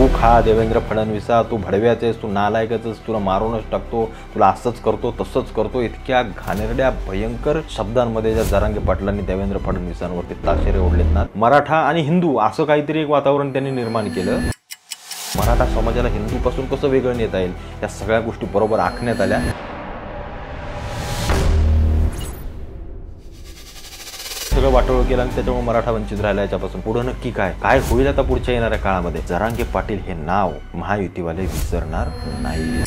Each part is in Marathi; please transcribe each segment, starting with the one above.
तू खा देवेंद्र फडणवीसा, तू भडव्याचेस, तू नालायकच, तुला मारूनच टाकतो, तुला असंच करतो तसंच करतो, इतक्या घाणेरड्या भयंकर शब्दांमध्ये ज्या जरांगे पाटलांनी देवेंद्र फडणवीसांवरती ताशेरे ओढलेत ना, मराठा आणि हिंदू असं काहीतरी एक वातावरण त्यांनी निर्माण केलं। मराठा समाजाला हिंदूपासून कसं वेगळं नेता येईल या सगळ्या गोष्टी बरोबर आखण्यात आल्या। सगळं वाटोळ केलं आणि त्याच्यामुळे मराठा वंचित राहिला। याच्यापासून पुढे नक्की काय होईल आता पुढच्या येणाऱ्या काळामध्ये? जरांगे पाटील हे नाव महायुतीवाले विसरणार नाही।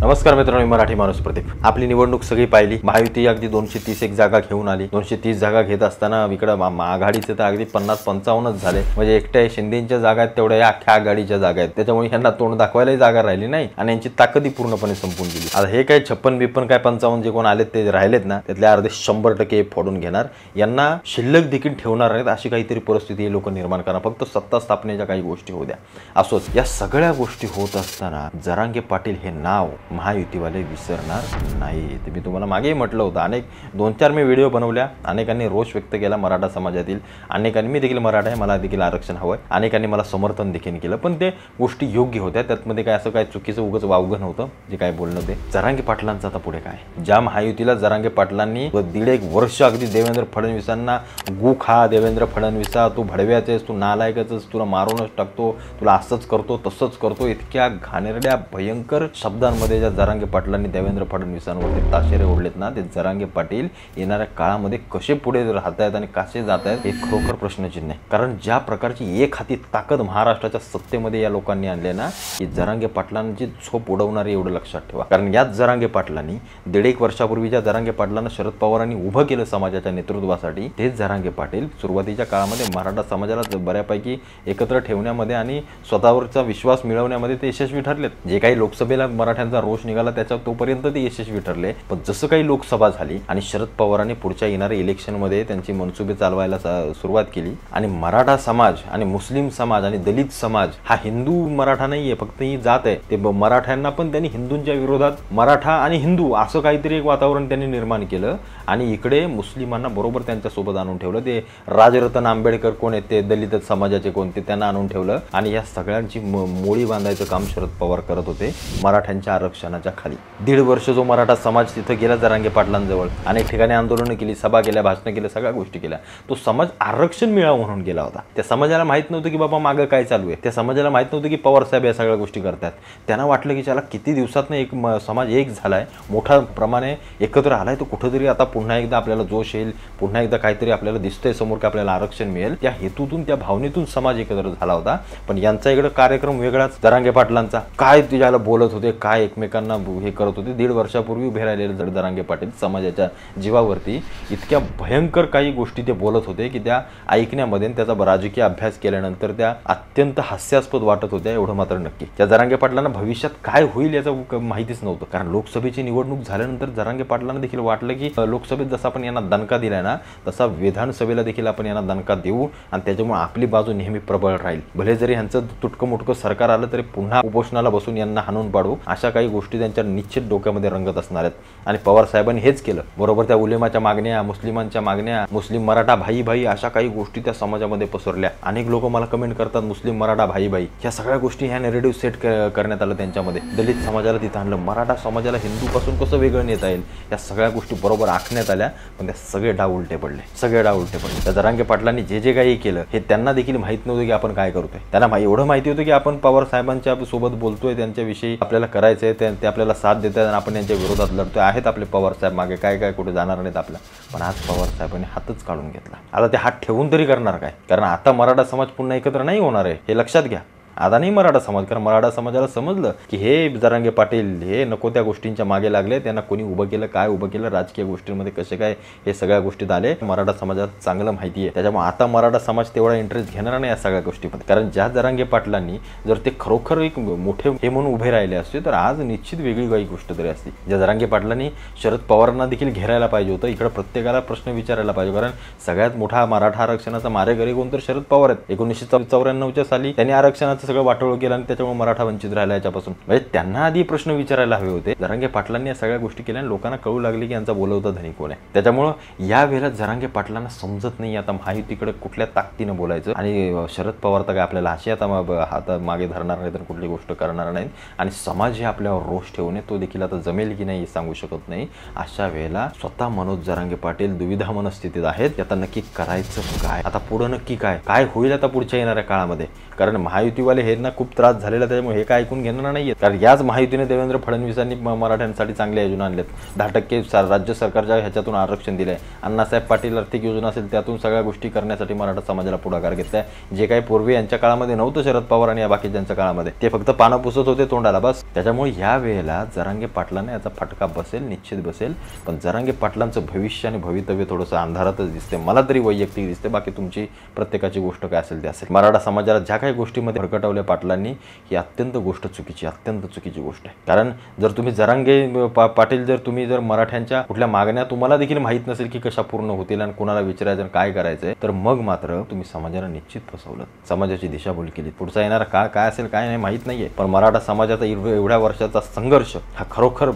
नमस्कार मित्रांनो, मी मराठी माणूस प्रदीप। आपली निवडणूक सगळी पाहिली। महायुती अगदी 231 जागा घेऊन आली। 230 जागा घेत असताना इकडे आघाडीचे तर अगदी 50-55च झाले। म्हणजे एकट्या शिंदेच्या जागा आहेत तेवढ्या अख्ख्या आघाडीच्या जागा आहेत। त्याच्यामुळे यांना तोंड दाखवायलाही जागा राहिली नाही आणि यांची ताकदी पूर्णपणे संपून गेली। आता हे काय 56-52 काय 55 जे कोण आलेत ते राहिलेत ना, त्यातले अर्धे 100% फोडून घेणार। यांना शिल्लक देखील ठेवणार नाहीत अशी काहीतरी परिस्थिती हे लोक निर्माण करणार। फक्त सत्ता स्थापनेच्या काही गोष्टी होऊ द्या। असोच या सगळ्या गोष्टी होत असताना जरांगे पाटील हे नाव महायुतीवाले विसरणार नाही। ते मी तुम्हाला मागेही म्हटलं होतं। अनेक 2-4 मी व्हिडिओ बनवल्या। अनेकांनी रोष व्यक्त केला मराठा समाजातील। अनेकांनी, मी देखील मराठा आहे, मला देखील आरक्षण हवं आहे, अनेकांनी मला समर्थन देखील केलं। पण ते गोष्टी योग्य होत्या, त्यातमध्ये काय असं काय चुकीचं उगाच वावगं नव्हतं जे काय बोलणं ते। जरांगे पाटलांचं आता पुढे काय? ज्या महायुतीला जरांगे पाटलांनी 1.5 वर्ष अगदी देवेंद्र फडणवीसांना गु खा देवेंद्र फडणवीसा, तू भडव्याचेस, तू नालायकच, तुला मारूनच टाकतो, तुला असंच करतो तसंच करतो, इतक्या घाणेरड्या भयंकर शब्दांमध्ये ज्या जरांगे पाटलांनी देवेंद्र फडणवीसांवरती ताशेरे ओढलेत ना, ते जरांगे पाटील येणाऱ्या काळामध्ये कसे पुढे राहत आहेत आणि कसे जात आहेत हे खरोखर प्रश्नचिन्ह आहे। कारण ज्या प्रकारची एक हाती ताकद महाराष्ट्राच्या सत्तेमध्ये या लोकांनी आणले ना, की जरांगे पाटलांची झोप उडवणारी, एवढं लक्षात ठेवा। कारण याच जरांगे पाटलांनी 1.5 वर्षापूर्वी ज्या जरांगे पाटलांना शरद पवारांनी उभं केलं समाजाच्या नेतृत्वासाठी, तेच जरांगे पाटील सुरुवातीच्या काळामध्ये मराठा समाजाला बऱ्यापैकी एकत्र ठेवण्यामध्ये आणि स्वतःवरचा विश्वास मिळवण्यामध्ये ते यशस्वी ठरलेत। जे काही लोकसभेला मराठ्यांचा रोष निघाला त्याच्या तोपर्यंत ते यशस्वी ठरले। पण जसं काही लोकसभा झाली आणि शरद पवारांनी पुढच्या येणाऱ्या इलेक्शनमध्ये त्यांची मनसुबे चालवायला सुरुवात केली आणि मराठा समाज आणि मुस्लिम समाज आणि दलित समाज हा हिंदू मराठा नाहीये, फक्त ही जात आहे। ते मराठ्यांना पण त्यांनी हिंदूंच्या विरोधात मराठा आणि हिंदू असं काहीतरी एक वातावरण त्यांनी निर्माण केलं आणि इकडे मुस्लिमांना बरोबर त्यांच्या सोबत आणून ठेवलं। ते राजरत्न आंबेडकर कोण आहेत, ते दलित समाजाचे कोणते, त्यांना आणून ठेवलं आणि या सगळ्यांची मोळी बांधायचं काम शरद पवार करत होते मराठ्यांच्या आरक्षणाच्या खाली। 1.5 वर्ष जो मराठा समाज तिथं गेला जरांगे पाटलांजवळ, अनेक ठिकाणी आंदोलनं केली, सभा केल्या, भाषणं केल्या, सगळ्या गोष्टी केल्या। तो समाज आरक्षण मिळावं म्हणून गेला होता। त्या समाजाला माहित नव्हतं की बाबा मागं काय चालू आहे। त्या समाजाला माहित नव्हतं की पवार साहेब या सगळ्या गोष्टी करतात। त्यांना वाटलं की त्याला किती दिवसातनं एक समाज एक झालाय, मोठ्या प्रमाणे एकत्र आलाय, तो कुठेतरी आता पुन्हा एकदा आपल्याला जोश येईल, पुन्हा एकदा काहीतरी आपल्याला दिसतंय समोर की आपल्याला आरक्षण मिळेल। त्या हेतूतून, त्या भावनेतून समाज एकत्र झाला होता। पण यांचा इकडे कार्यक्रम वेगळाच। जरांगे पाटलांचा काय तिच्याला बोलत होते, काय एकमेकांना हे करत होते। 1.5 वर्षापूर्वी उभे राहिलेले जरांगे पाटील समाजाच्या जीवावरती इतक्या भयंकर काही गोष्टी ते बोलत होते की त्या ऐकण्यामध्ये, त्याचा राजकीय अभ्यास केल्यानंतर त्या अत्यंत हास्यास्पद वाटत होत्या, एवढं मात्र नक्की। त्या जरांगे पाटलांना भविष्यात काय होईल याचं माहितीच नव्हतं। कारण लोकसभेची निवडणूक झाल्यानंतर जरांगे पाटलांना देखील वाटलं की लोकसभेत जसा आपण यांना दणका दिलाय ना, तसा विधानसभेला देखील आपण यांना दणका देऊ आणि त्याच्यामुळे आपली बाजू नेहमी प्रबळ राहील। भले जरी यांचं तुटकं मुटकं सरकार आलं तरी पुन्हा उपोषणाला बसून यांना हाणून पाडू, अशा काही गोष्टी त्यांच्या निश्चित डोक्यामध्ये रंगत असणार आहेत। आणि पवार साहेबांनी हेच केलं बरोबर। त्या उलेमाच्या मागण्या, मुस्लिमांच्या मागण्या, मुस्लिम मराठा भाई भाई अशा काही गोष्टी त्या समाजामध्ये पसरल्या। अनेक लोक मला कमेंट करतात मुस्लिम मराठा भाई भाई, ह्या सगळ्या गोष्टी ह्या नेरेटिव्ह सेट करण्यात आलं त्यांच्यामध्ये। दलित समाजाला तिथं आणलं, मराठा समाजाला हिंदूपासून कसं वेगळं नेता येईल या सगळ्या गोष्टी बरोबर आखण्यात आल्या। पण त्या सगळे डाव उलटे पडले, सगळे डाव उलटे पडले। त्या जरांगे पाटलांनी जे काही केलं हे त्यांना देखील माहित नव्हतं की आपण काय करतोय। त्यांना एवढं माहिती होतं की आपण पवार साहेबांच्या सोबत बोलतोय, त्यांच्याविषयी आपल्याला करायचंय, ते आपल्याला साथ देतात आणि आपण त्यांच्या विरोधात लढतोय। आहेत आपले पवार साहेब मागे, काय कुठे जाणार नाहीत आपला। पण आज पवार साहेबांनी हातच काढून घेतला। आता ते हात ठेवून तरी करणार काय? कारण आता मराठा समाज पुन्हा एकत्र नाही होणार आहे, हे लक्षात घ्या। आता नाही मराठा समाज, कारण मराठा समाजाला समजलं की हे जरांगे पाटील हे नको त्या गोष्टींच्या मागे लागले। त्यांना कोणी उभं केलं, काय उभं केलं, राजकीय गोष्टींमध्ये कसे काय हे सगळ्या गोष्टीत आले, मराठा समाजाला चांगलं माहिती आहे। त्याच्यामुळे आता मराठा समाज तेवढा इंटरेस्ट घेणार नाही या सगळ्या गोष्टीमध्ये। कारण ज्या जरांगे पाटलांनी जर ते खरोखर एक मोठे हे म्हणून उभे राहिले असते तर आज निश्चित वेगळी काही गोष्ट तरी असती। ज्या जरांगे पाटलांनी शरद पवारांना देखील घेरायला पाहिजे होतं, इकडे प्रत्येकाला प्रश्न विचारायला पाहिजे। कारण सगळ्यात मोठा मराठा आरक्षणाचा मारेकरी कोण तर शरद पवार आहेत। 1994च्या साली त्यांनी आरक्षणाचं सगळं वाटोळ केलं आणि त्याच्यामुळे मराठा वंचित राहिला याच्यापासून. म्हणजे त्यांना आधी प्रश्न विचारायला हवे होते. जरांगे पाटलांनी या सगळ्या गोष्टी केल्या आणि लोकांना कळू लागले की यांचा बोलवता धनी कोण आहे. त्याच्यामुळे या वेळेला जरांगे पाटलांना समजत नाही आता महायुतीकडे कुठल्या ताकदीनं बोलायचं. आणि शरद पवार तर काय आपल्याला अशी आता मागे धरणार नाही तर कुठली गोष्ट करणार नाहीत. आणि समाज हे आपल्यावर रोष ठेवणे तो देखील आता जमेल की नाही सांगू शकत नाही. अशा वेळेला स्वतः मनोज जरांगे पाटील दुविधा मनस्थितीत आहेत. आता नक्की करायचं काय, आता पुढं नक्की काय होईल आता पुढच्या येणाऱ्या काळामध्ये. कारण महायुतीवाले हे ना खूप त्रास झालेला, त्याच्यामुळे हे काय ऐकून घेणार नाहीये. कारण याच महायुतीने देवेंद्र फडणवीसांनी मराठ्यांसाठी चांगली योजना आणल्यात. 10% राज्य सरकारच्या ह्याच्यातून आरक्षण दिलंय. अण्णासाहेब पाटील आर्थिक योजना असेल त्यातून सगळ्या गोष्टी करण्यासाठी मराठा समाजाला पुढाकार घेतलाय. जे काही पूर्वी यांच्या काळामध्ये नव्हतं शरद पवार आणि या बाकीच्यांच्या काळामध्ये, ते फक्त पानं पुसत होते तोंडाला बस. त्याच्यामुळे या वेळेला जरांगे पाटलांना याचा फटका बसेल, निश्चित बसेल. पण जरांगे पाटलांचं भविष्य आणि भवितव्य थोडंसं अंधारातच दिसते मला तरी वैयक्तिक दिसते. बाकी तुमची प्रत्येकाची गोष्ट काय असेल ते असेल. मराठा समाजाला ज्या काही गोष्टीमध्ये भरकटवल्या पाटलांनी ही अत्यंत गोष्ट चुकीची, अत्यंत चुकीची गोष्ट आहे. कारण जर तुम्ही जरांगे पाटील जर मराठ्यांच्या कुठल्या मागण्या तुम्हाला देखील माहीत नसेल की कशा पूर्ण होतील आणि कोणाला विचारायचं आणि काय करायचंय, तर मग मात्र तुम्ही समाजाला निश्चित फसवलं, समाजाची दिशाभूल केली. पुढचा येणारा काळ काय असेल काय नाही माहीत नाहीये. पण मराठा समाजाचा एवढ्या वर्षाचा संघर्ष हा खरोखर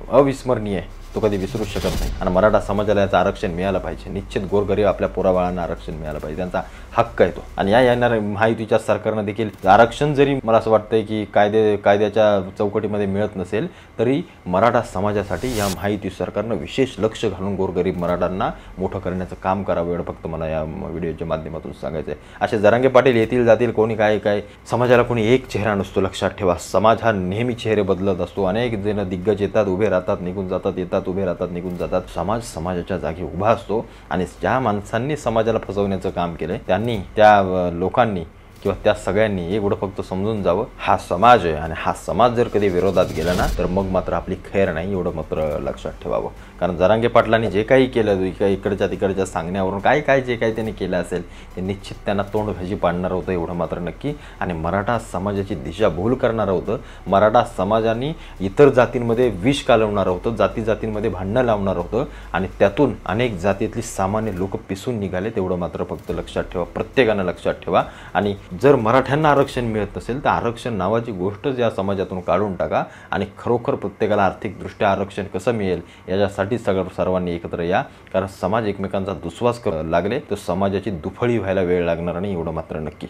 अविस्मरणीय आहे. तो कधी विसरू शकत नाही. आणि मराठा समाजाला याचं आरक्षण मिळालं पाहिजे. निश्चित गोरगरीब आपल्या पोराबाळांना आरक्षण मिळालं पाहिजे, त्यांचा हक्क आहे तो. आणि या येणाऱ्या महायुतीच्या सरकारनं देखील आरक्षण जरी मला असं वाटतंय की कायद्याच्या चौकटीमध्ये मिळत नसेल तरी मराठा समाजासाठी या महायुती सरकारनं विशेष लक्ष घालून गोरगरीब मराठांना मोठं करण्याचं काम करावं एवढं फक्त मला या व्हिडिओच्या माध्यमातून सांगायचं आहे. असे जरांगे पाटील येतील जातील, कोणी काय समाजाला कोणी एक चेहरा नसतो, लक्षात ठेवा. समाज हा नेहमी चेहरे बदलत असतो. अनेक जण दिग्गज येतात, उभे राहतात, निघून जातात, येतात, उभे राहतात, निघून जातात. समाज समाजाच्या जागी उभा असतो. आणि ज्या माणसांनी समाजाला फसवण्याचं काम केलंय त्यांनी, त्या लोकांनी किंवा त्या सगळ्यांनी एवढं फक्त समजून जावं, हा समाज आहे आणि हा समाज जर कधी विरोधात गेला ना तर मग मात्र आपली खैर नाही, एवढं मात्र लक्षात ठेवावं. कारण जरांगे पाटलांनी जे काही केलं, इकडच्या तिकडच्या सांगण्यावरून काय जे काही त्यांनी केलं असेल ते निश्चित त्यांना तोंड भाजी पाडणार होतं, एवढं मात्र नक्की. आणि मराठा समाजाची दिशाभूल करणारं होतं. मराठा समाजाने इतर जातींमध्ये विष कालवणार होतं, जातींमध्ये भांडणं लावणार होतं आणि त्यातून अनेक जातीतली सामान्य लोक पिसून निघाले, तेवढं मात्र फक्त लक्षात ठेवा, प्रत्येकानं लक्षात ठेवा. आणि जर मराठ्यांना आरक्षण मिळत नसेल तर आरक्षण नावाची गोष्टच या समाजातून काढून टाका आणि खरोखर प्रत्येकाला आर्थिकदृष्ट्या आरक्षण कसं मिळेल याच्यासाठी सर्वांनी एकत्र या. कारण समाज एकमेकांचा दुस्वास लागले तर समाजाची दुफळी व्हायला वेळ लागणार नाही, एवढं मात्र नक्की.